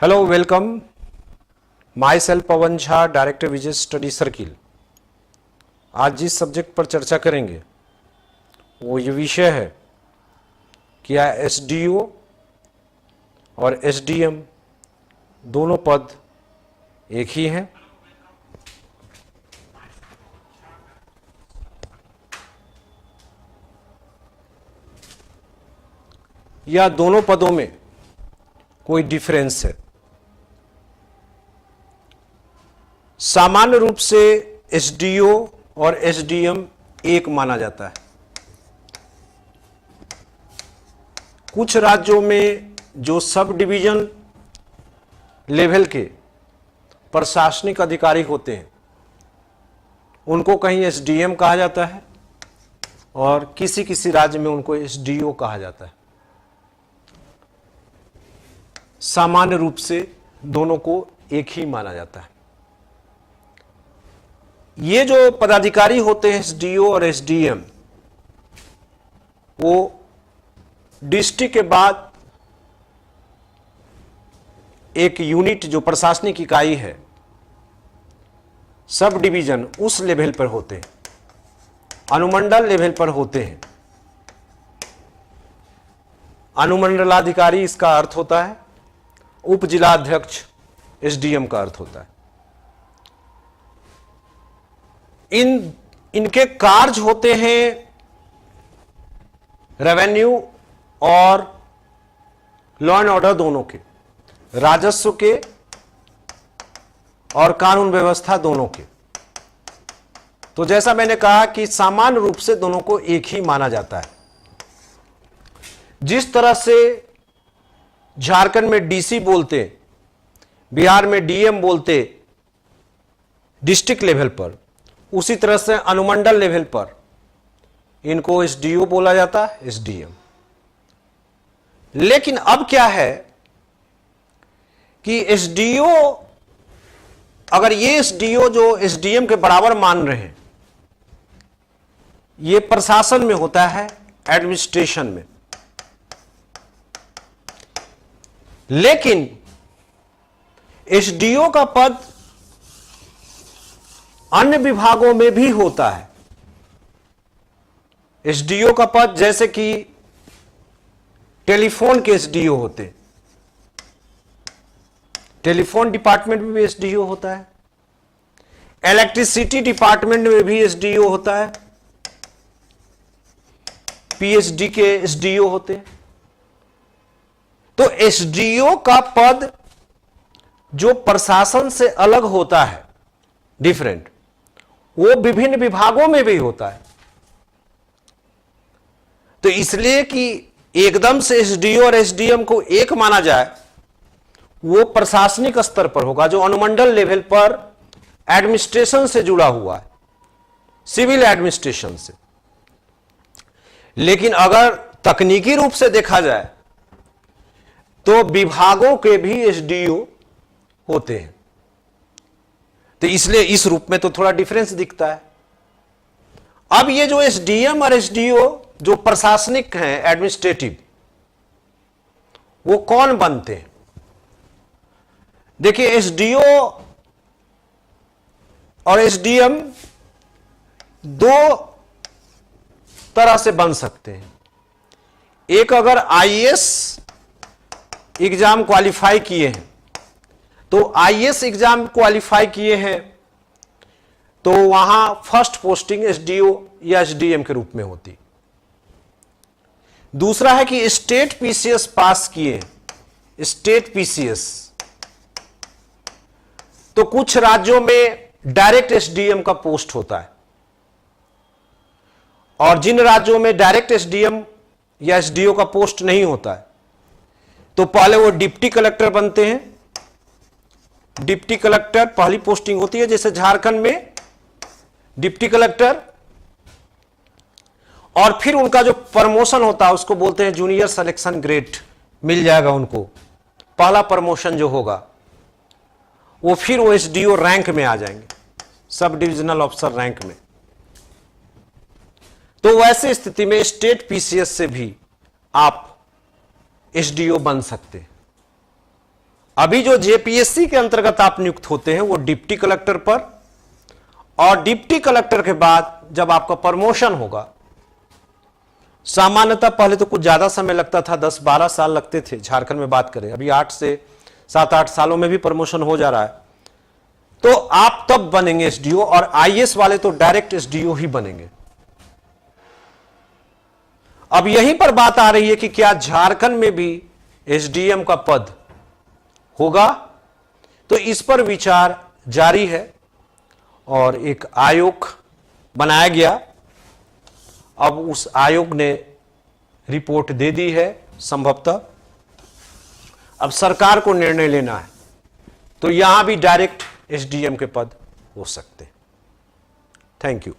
Hello, welcome. My self Pawan Jha, director Vijay study circle. आज जिस subject पर चर्चा करेंगे वो ये विषय है, क्या एसडीओ और एसडीएम दोनों पद एक ही हैं? या दोनों पदों में कोई डिफरेंस है? सामान्य रूप से एसडीओ और एसडीएम एक माना जाता है। कुछ राज्यों में जो सब डिवीजन लेवल के प्रशासनिक अधिकारी होते हैं उनको कहीं एसडीएम कहा जाता है और किसी किसी राज्य में उनको एसडीओ कहा जाता है। सामान्य रूप से दोनों को एक ही माना जाता है। ये जो पदाधिकारी होते हैं एसडीओ और एसडीएम, वो डिस्ट्रिक्ट के बाद एक यूनिट जो प्रशासनिक इकाई है, सब डिवीजन, उस लेवल पर होते हैं, अनुमंडल लेवल पर होते हैं। अनुमंडलाधिकारी इसका अर्थ होता है, उप जिलाध्यक्ष एसडीएम का अर्थ होता है। इनके कार्य होते हैं रेवेन्यू और लॉ एंड ऑर्डर दोनों के, राजस्व के और कानून व्यवस्था दोनों के। तो जैसा मैंने कहा कि सामान्य रूप से दोनों को एक ही माना जाता है। जिस तरह से झारखंड में डीसी बोलते, बिहार में डीएम बोलते डिस्ट्रिक्ट लेवल पर, उसी तरह से अनुमंडल लेवल पर इनको एसडीओ बोला जाता है, एसडीएम। लेकिन अब क्या है कि एसडीओ, अगर ये एसडीओ जो एसडीएम के बराबर मान रहे हैं, ये प्रशासन में होता है, एडमिनिस्ट्रेशन में। लेकिन एसडीओ का पद अन्य विभागों में भी होता है। एसडीओ का पद, जैसे कि टेलीफोन के एसडीओ होते, टेलीफोन डिपार्टमेंट में भी एसडीओ होता है, इलेक्ट्रिसिटी डिपार्टमेंट में भी एसडीओ होता है, पीएचडी के एसडीओ होते हैं। तो एसडीओ का पद जो प्रशासन से अलग होता है, डिफरेंट, वो विभिन्न विभागों में भी होता है। तो इसलिए कि एकदम से एसडीओ और एसडीएम को एक माना जाए, वो प्रशासनिक स्तर पर होगा, जो अनुमंडल लेवल पर एडमिनिस्ट्रेशन से जुड़ा हुआ है, सिविल एडमिनिस्ट्रेशन से। लेकिन अगर तकनीकी रूप से देखा जाए तो विभागों के भी एसडीओ होते हैं। तो इसलिए इस रूप में तो थोड़ा डिफरेंस दिखता है। अब ये जो एसडीएम और एसडीओ जो प्रशासनिक हैं, एडमिनिस्ट्रेटिव, वो कौन बनते हैं? देखिए, एसडीओ और एसडीएम दो तरह से बन सकते हैं। एक, अगर आईएएस एग्जाम क्वालिफाई किए हैं, तो आईएएस एग्जाम क्वालिफाई किए हैं तो वहां फर्स्ट पोस्टिंग एसडीओ या एसडीएम के रूप में होती। दूसरा है कि स्टेट पीसीएस पास किए, स्टेट पीसीएस, तो कुछ राज्यों में डायरेक्ट एसडीएम का पोस्ट होता है, और जिन राज्यों में डायरेक्ट एसडीएम या एसडीओ का पोस्ट नहीं होता है, तो पहले वो डिप्टी कलेक्टर बनते हैं। डिप्टी कलेक्टर पहली पोस्टिंग होती है, जैसे झारखंड में डिप्टी कलेक्टर, और फिर उनका जो प्रमोशन होता है उसको बोलते हैं जूनियर सिलेक्शन ग्रेड, मिल जाएगा उनको। पहला प्रमोशन जो होगा वो फिर वो एसडीओ रैंक में आ जाएंगे, सब डिविजनल ऑफिसर रैंक में। तो वैसे स्थिति में स्टेट पीसीएस से भी आप एसडीओ बन सकते हैं। अभी जो जेपीएससी के अंतर्गत आप नियुक्त होते हैं वो डिप्टी कलेक्टर पर, और डिप्टी कलेक्टर के बाद जब आपका प्रमोशन होगा, सामान्यतः पहले तो कुछ ज्यादा समय लगता था, 10-12 साल लगते थे झारखंड में बात करें, अभी 8 से 7-8 सालों में भी प्रमोशन हो जा रहा है, तो आप तब बनेंगे एसडीओ, और आईएएस वाले तो डायरेक्ट एसडीओ ही बनेंगे। अब यहीं पर बात आ रही है कि क्या झारखंड में भी एसडीएम का पद होगा, तो इस पर विचार जारी है और एक आयोग बनाया गया। अब उस आयोग ने रिपोर्ट दे दी है संभवतः, अब सरकार को निर्णय लेना है, तो यहां भी डायरेक्ट एसडीएम के पद हो सकते हैं। Thank you.